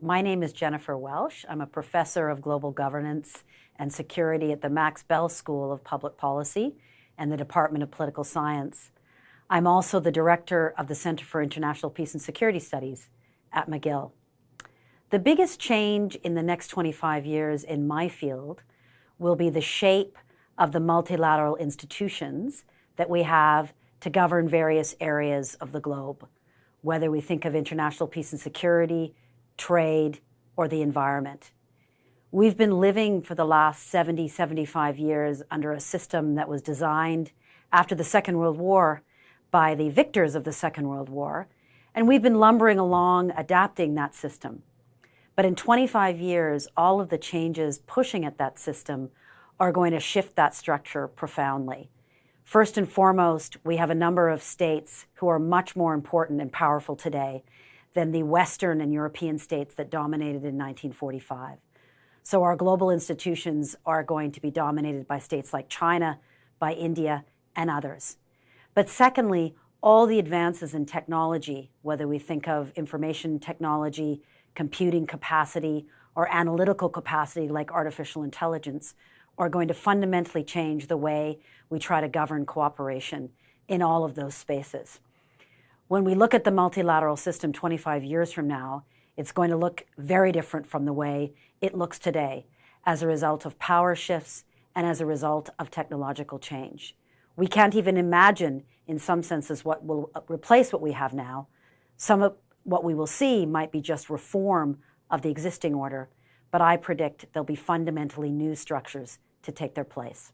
My name is Jennifer Welsh. I'm a professor of global governance and security at the Max Bell School of Public Policy and the Department of Political Science. I'm also the director of the Center for International Peace and Security Studies at McGill. The biggest change in the next 25 years in my field will be the shape of the multilateral institutions that we have to govern various areas of the globe, whether we think of international peace and security, trade, or the environment. We've been living for the last 70, 75 years under a system that was designed after the Second World War by the victors of the Second World War, and we've been lumbering along adapting that system. But in 25 years, all of the changes pushing at that system are going to shift that structure profoundly. First and foremost, we have a number of states who are much more important and powerful today than the Western and European states that dominated in 1945. So our global institutions are going to be dominated by states like China, by India, and others. But secondly, all the advances in technology, whether we think of information technology, computing capacity, or analytical capacity like artificial intelligence, are going to fundamentally change the way we try to govern cooperation in all of those spaces. When we look at the multilateral system 25 years from now, it's going to look very different from the way it looks today as a result of power shifts and as a result of technological change. We can't even imagine, in some senses, what will replace what we have now. Some of what we will see might be just reform of the existing order, but I predict there'll be fundamentally new structures to take their place.